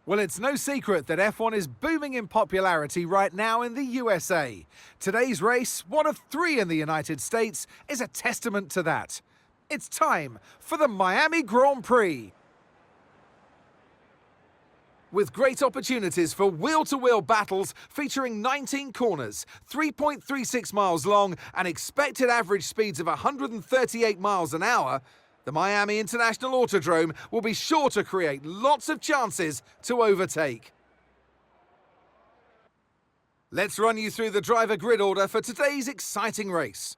Well, it's no secret that F1 is booming in popularity right now in the USA. Today's race, one of 3 in the United States, is a testament to that. It's time for the Miami Grand Prix. With great opportunities for wheel-to-wheel battles featuring 19 corners, 3.36 miles long, and expected average speeds of 138 miles an hour, the Miami International Autodrome will be sure to create lots of chances to overtake. Let's run you through the driver grid order for today's exciting race.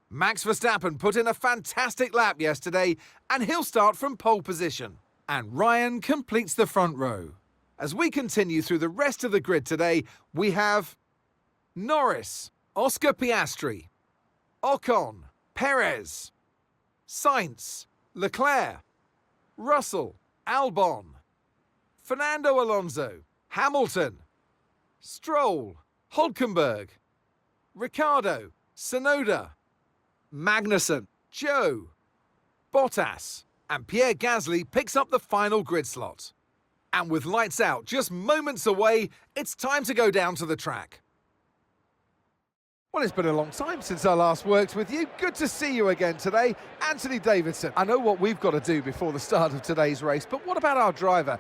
Max Verstappen put in a fantastic lap yesterday, and he'll start from pole position. And Ryan completes the front row. As we continue through the rest of the grid today, we have Norris, Oscar Piastri, Ocon, Perez, Sainz, Leclerc, Russell, Albon, Fernando Alonso, Hamilton, Stroll, Hülkenberg, Ricciardo, Tsunoda, Magnussen, Joe, Bottas, and Pierre Gasly picks up the final grid slot. And with lights out just moments away, it's time to go down to the track. Well, it's been a long time since I last worked with you. Good to see you again today. Anthony Davidson, I know what we've got to do before the start of today's race, but what about our driver?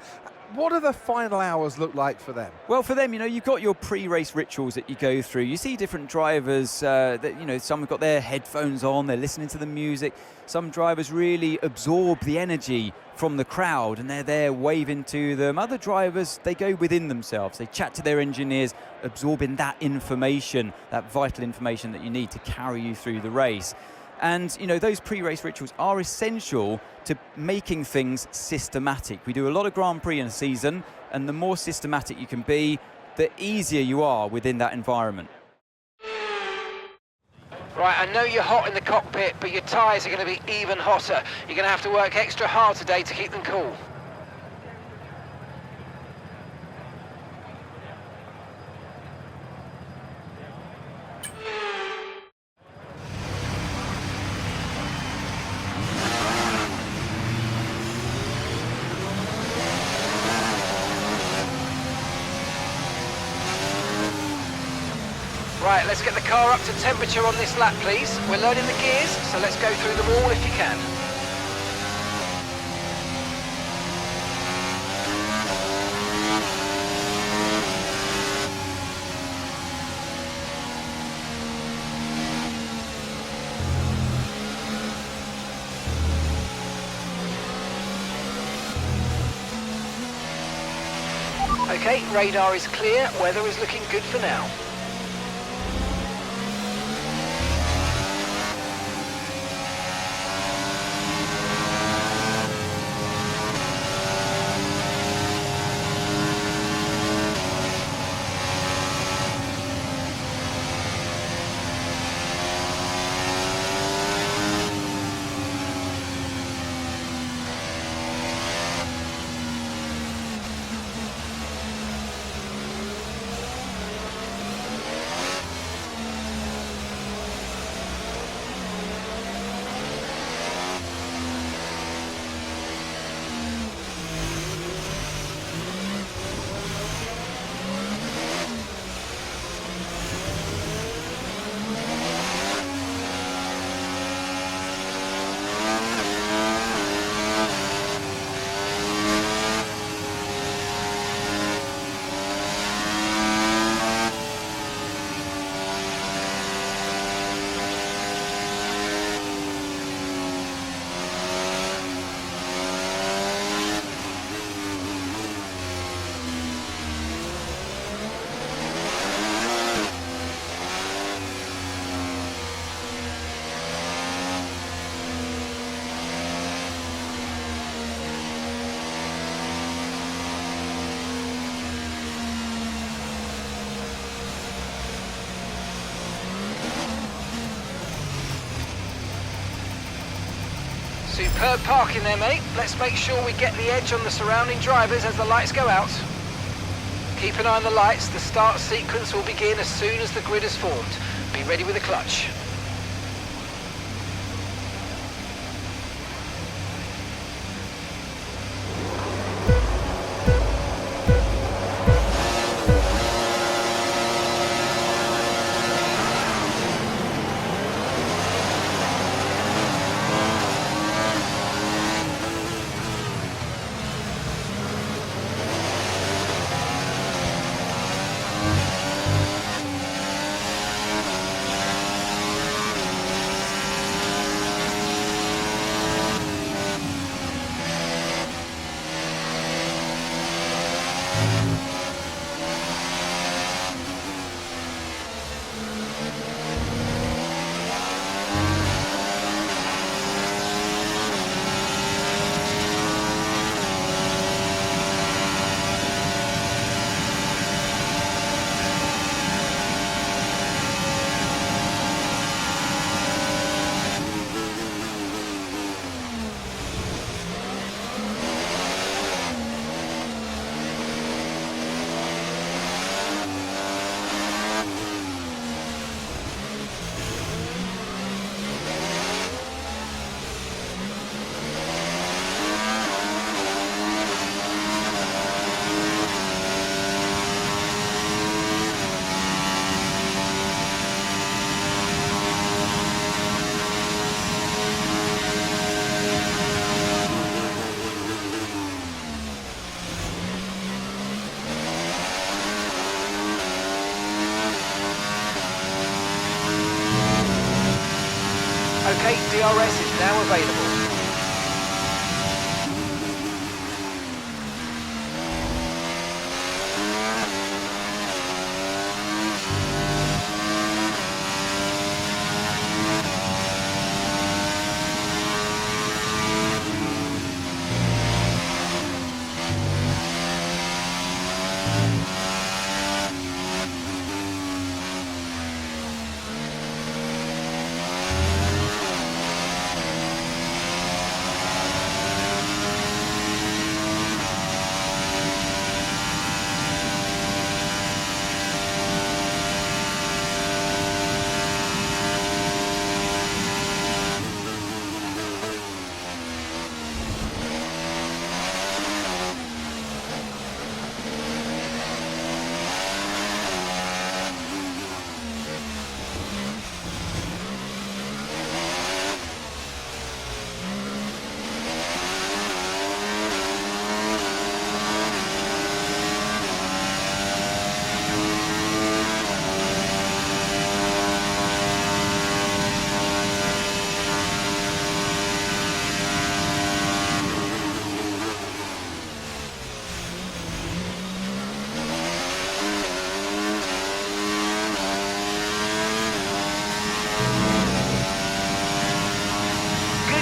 What do the final hours look like for them? Well, for them, you've got your pre-race rituals that you go through. You see different drivers some have got their headphones on, they're listening to the music. Some drivers really absorb the energy from the crowd and they're there waving to them. Other drivers, they go within themselves. They chat to their engineers, absorbing that information, that vital information that you need to carry you through the race. And, those pre-race rituals are essential to making things systematic. We do a lot of Grand Prix in a season, and the more systematic you can be, the easier you are within that environment. Right, I know you're hot in the cockpit, but your tyres are going to be even hotter. You're going to have to work extra hard today to keep them cool. Right, let's get the car up to temperature on this lap, please. We're loading the gears, so let's go through them all if you can. Okay, radar is clear, weather is looking good for now. Superb parking there, mate. Let's make sure we get the edge on the surrounding drivers as the lights go out. Keep an eye on the lights. The start sequence will begin as soon as the grid is formed. Be ready with the clutch. indicate DRS is now available.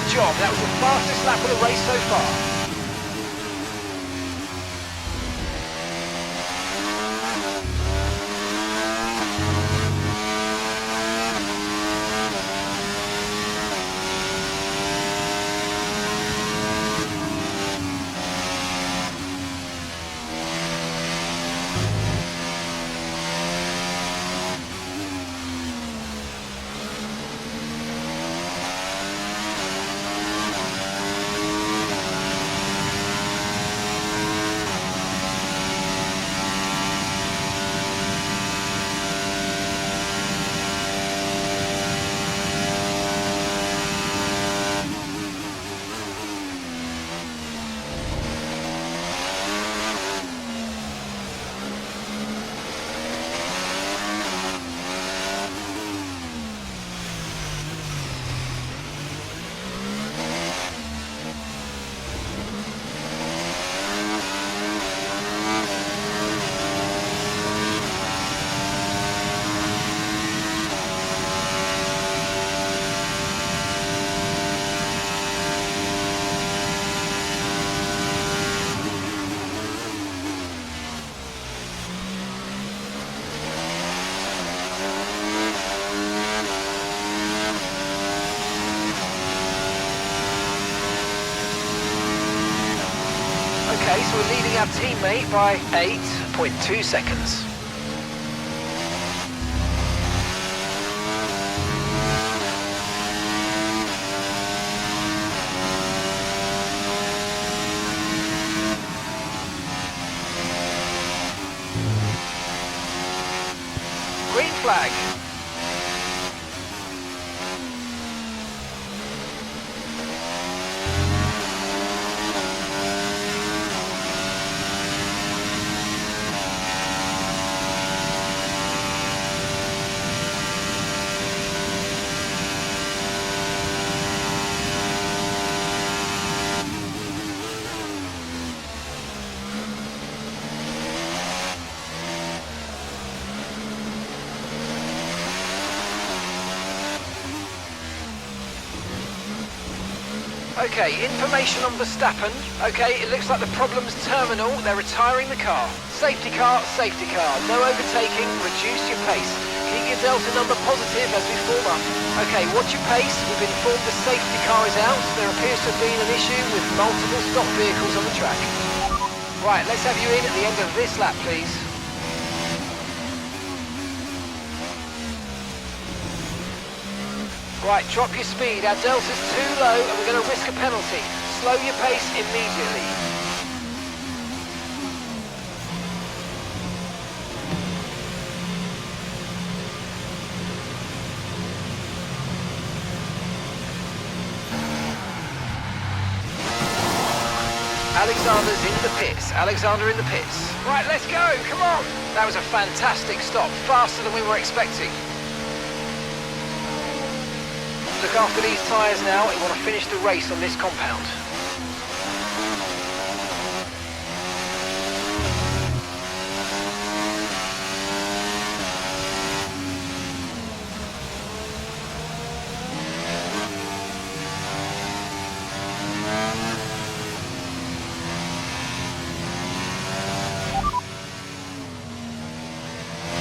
Job. That was the fastest lap of the race so far. Okay, so we're leading our teammate by 8.2 seconds. Green flag. Okay, information on Verstappen. Okay, it looks like the problem's terminal. They're retiring the car. Safety car, safety car. No overtaking, reduce your pace. Keep your delta number positive as we form up. Okay, watch your pace. We've been informed the safety car is out. There appears to have been an issue with multiple stock vehicles on the track. Right, let's have you in at the end of this lap, please. Right, drop your speed. Our delta's too low and we're going to risk a penalty. Slow your pace immediately. Alexander's in the pits. Alexander in the pits. Right, let's go. Come on. That was a fantastic stop. Faster than we were expecting. Look after these tyres now. We want to finish the race on this compound.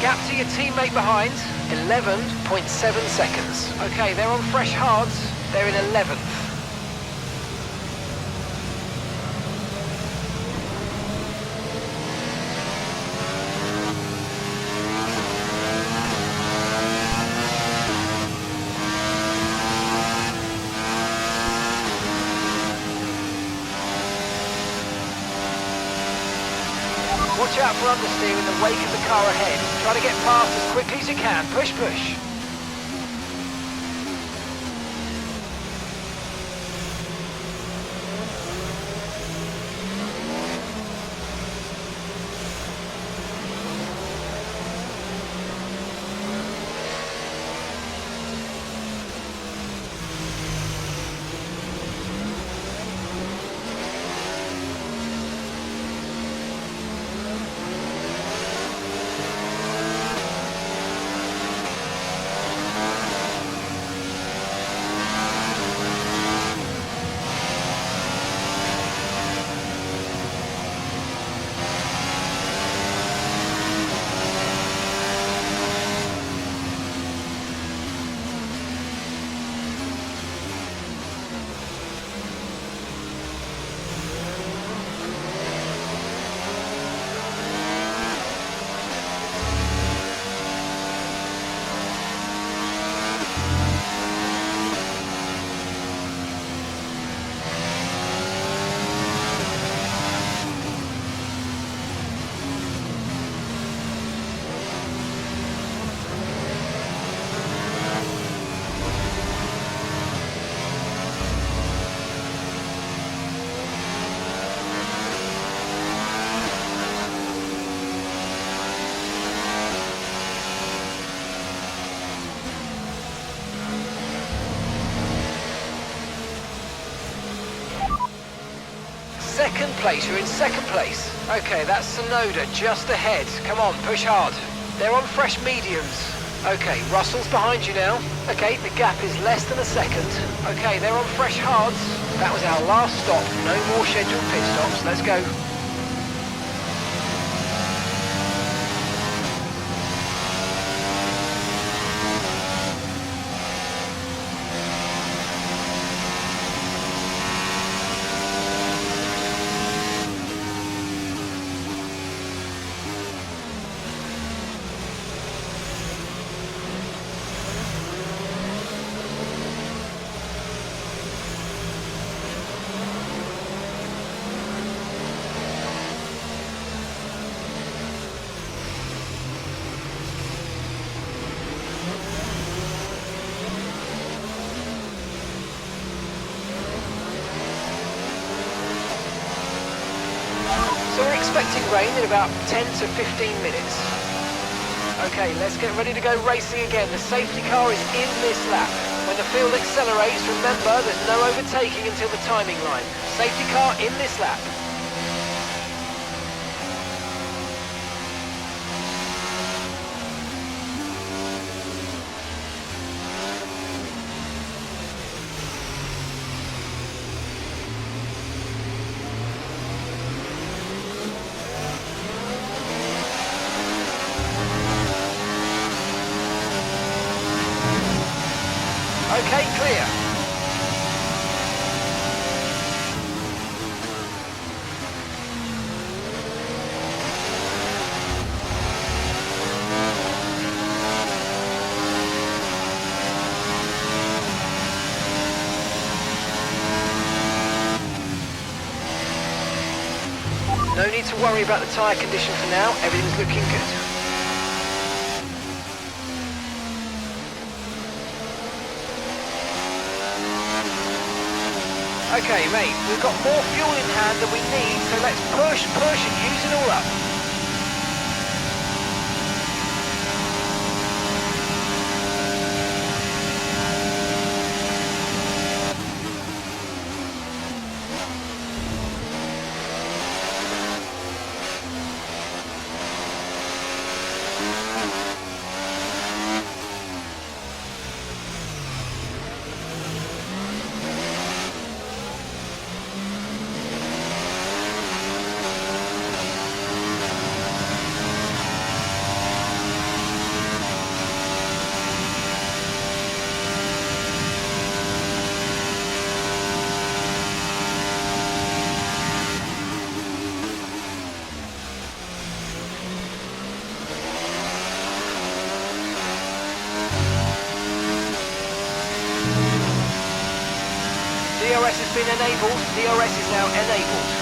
Gap to your teammate behind, 11.7 seconds. Okay, they're on fresh hards. They're in 11th. Watch out for understeer in the wake of the car ahead. Try to get past as quickly as you can. Push, push. Second place, you're in second place. Okay, that's Sonoda just ahead. Come on, push hard. They're on fresh mediums. Okay, Russell's behind you now. Okay, the gap is less than a second. Okay, they're on fresh hards. That was our last stop. No more scheduled pit stops. Let's go. So we're expecting rain in about 10 to 15 minutes. Okay, let's get ready to go racing again. The safety car is in this lap. When the field accelerates, remember there's no overtaking until the timing line. Safety car in this lap. Okay, clear. No need to worry about the tyre condition for now. Everything's looking good. Okay, mate, we've got more fuel in hand than we need, so let's push and use it all up. DRS has been enabled. DRS is now enabled.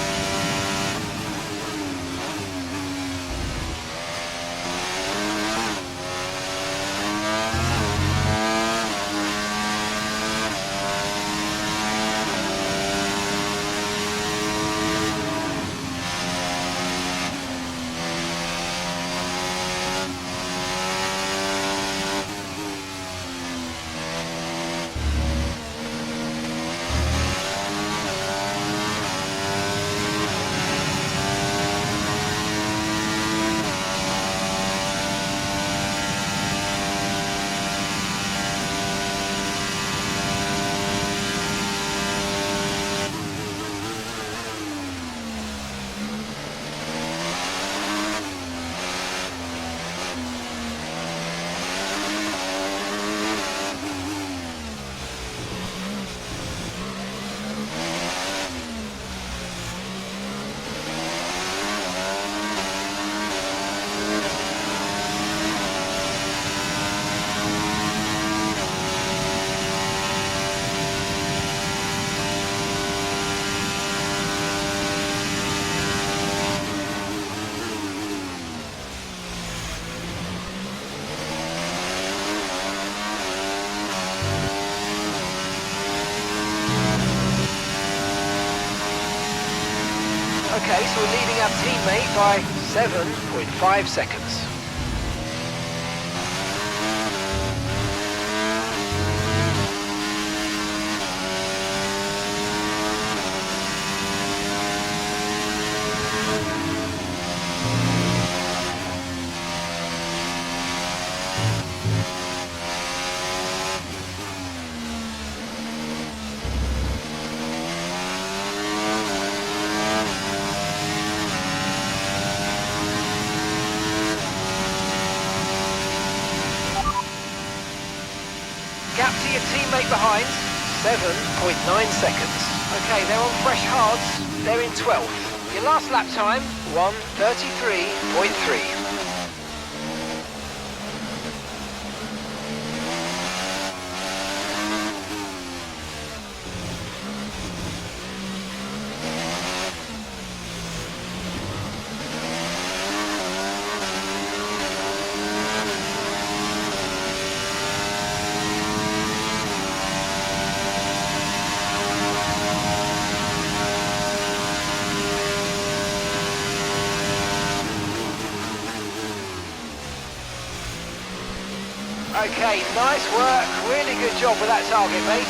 Okay, so we're leading our teammate by 7.5 seconds. Gap to your teammate behind, 7.9 seconds. Okay, they're on fresh hards, they're in 12th. Your last lap time, 1:33.3. Okay, nice work. Really good job with that target, mate.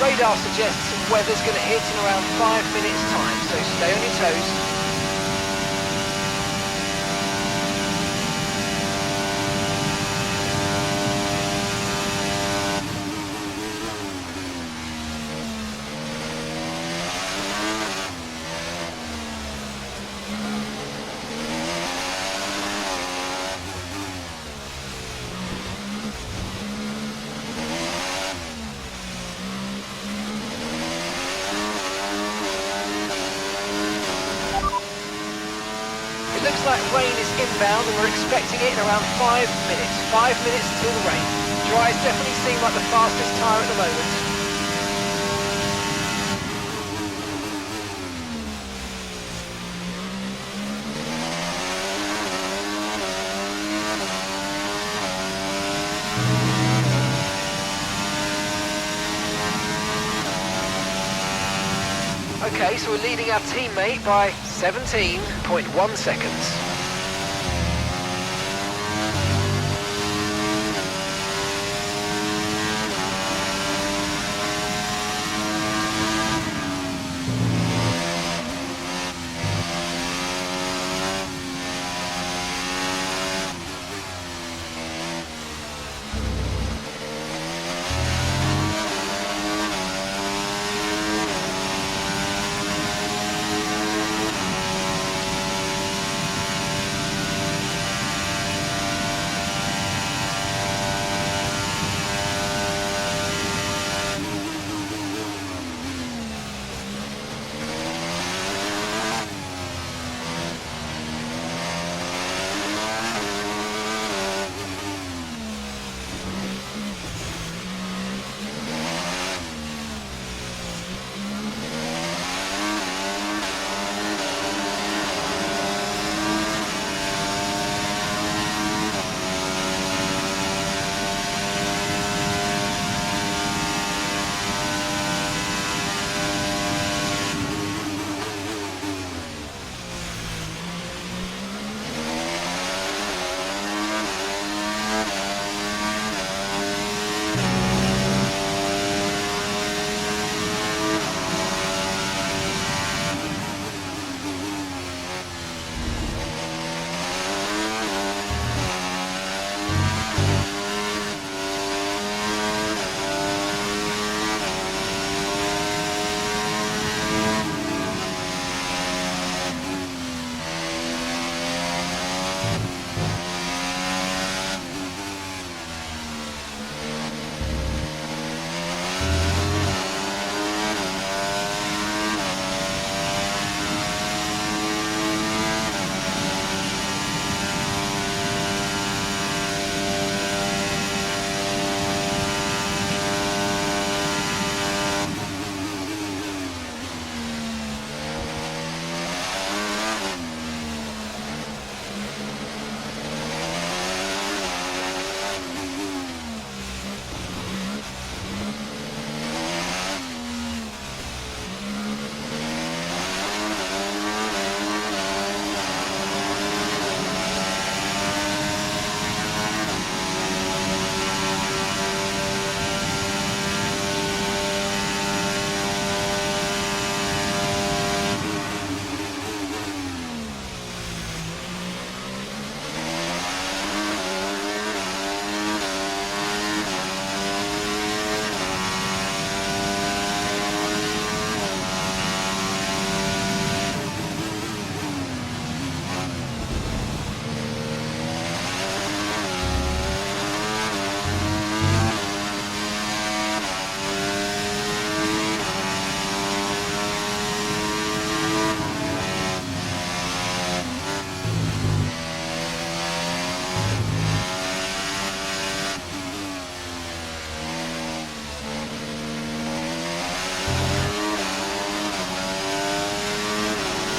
Radar suggests weather's going to hit in around 5 minutes time, so stay on your toes. Looks like rain is inbound and we're expecting it in around 5 minutes. 5 minutes until the rain. Dries definitely seem like the fastest tyre at the moment. Okay, so we're leading our teammate by 17.1 seconds.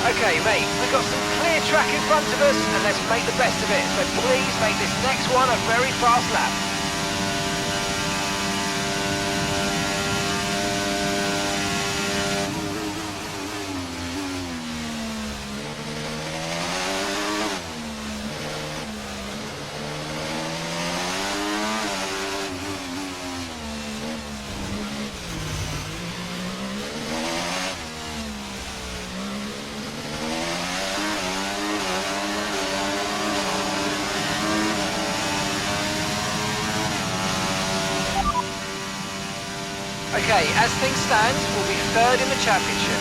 Okay, mate, we've got some clear track in front of us, and let's make the best of it. So please make this next one a very fast lap. Okay, as things stand, we'll be third in the championship.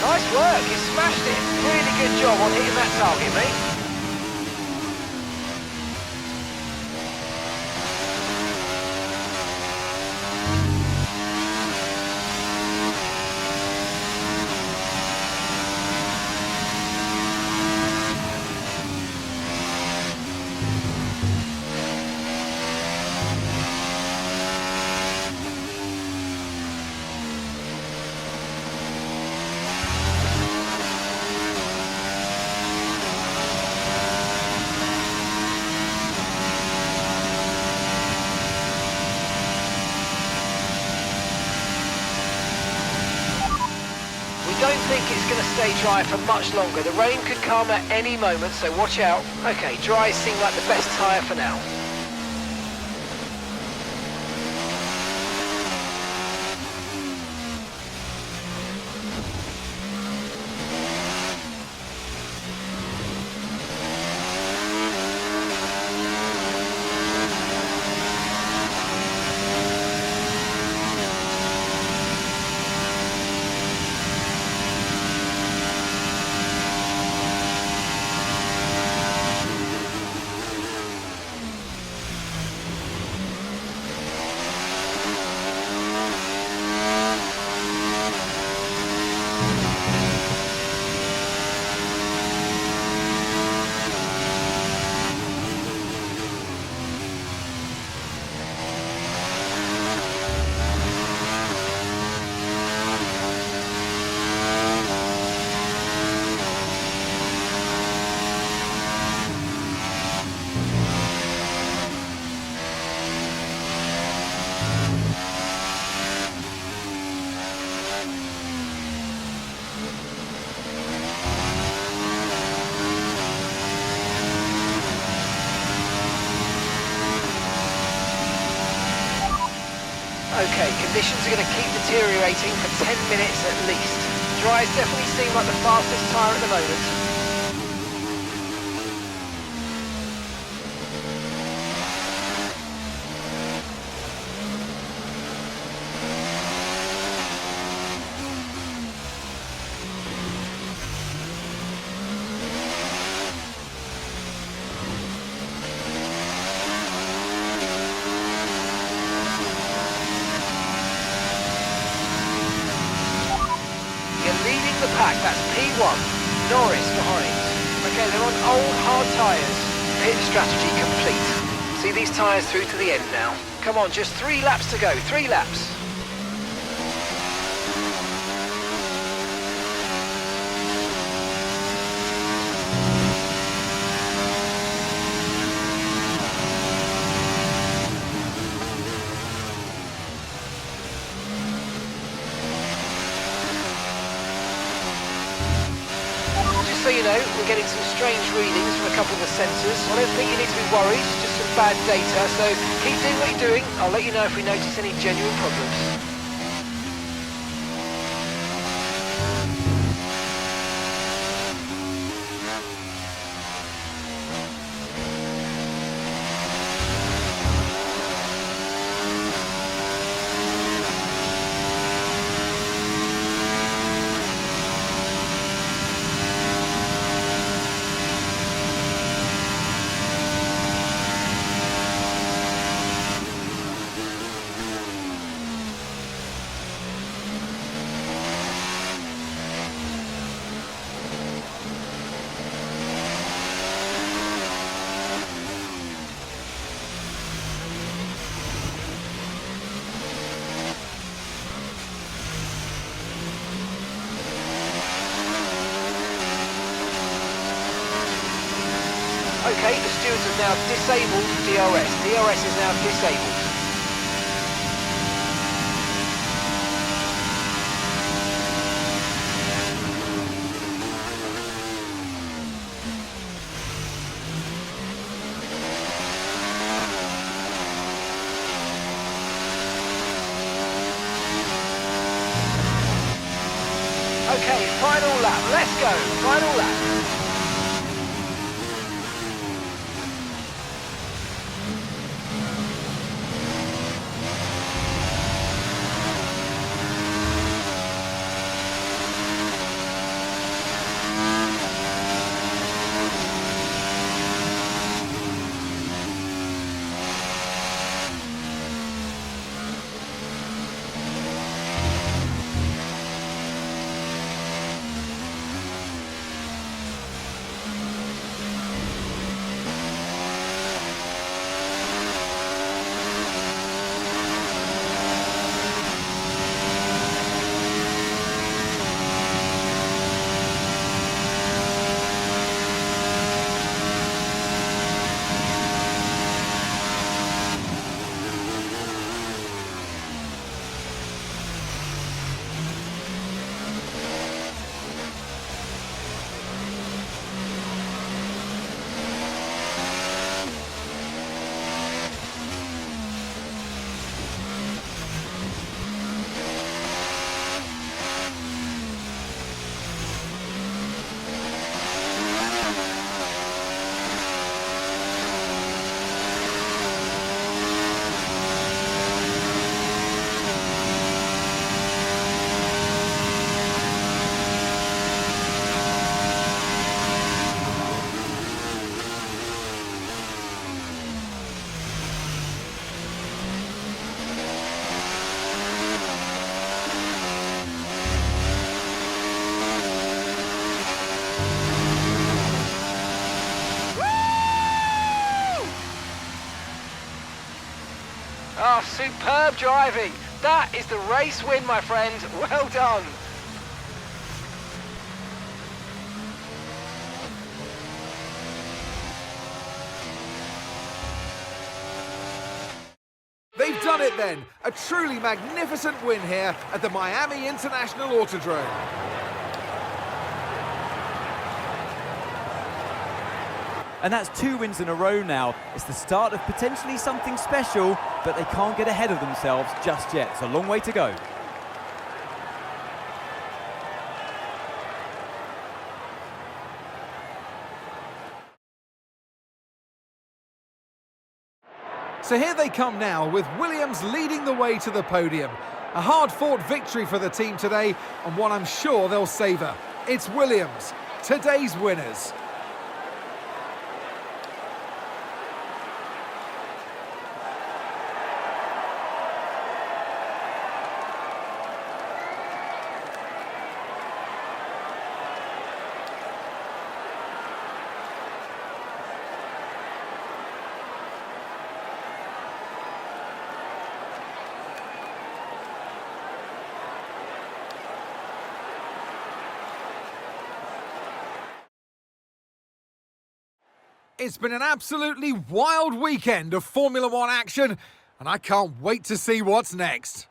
Nice work, you smashed it. Really good job on hitting that target, mate. Don't think it's going to stay dry for much longer. The rain could come at any moment, so watch out. Okay, dries seem like the best tyre for now. Okay, conditions are going to keep deteriorating for 10 minutes at least. Dries definitely seem like the fastest tyre at the moment. The pack, that's P1, Norris behind. Okay, they're on old hard tyres. Pit strategy complete. See these tyres through to the end now. Come on, just 3 laps to go, 3 laps. So you know, we're getting some strange readings from a couple of the sensors. I don't think you need to be worried, just some bad data. So keep doing what you're doing. I'll let you know if we notice any genuine problems. Okay, the stewards have now disabled DRS. DRS is now disabled. Okay, final lap. Let's go. Final lap. Oh, superb driving. That is the race win, my friend. Well done. They've done it then. A truly magnificent win here at the Miami International Autodrome. And that's 2 wins in a row now. It's the start of potentially something special, but they can't get ahead of themselves just yet. It's a long way to go. So here they come now, with Williams leading the way to the podium. A hard-fought victory for the team today, and one I'm sure they'll savour. It's Williams, today's winners. It's been an absolutely wild weekend of Formula One action, and I can't wait to see what's next.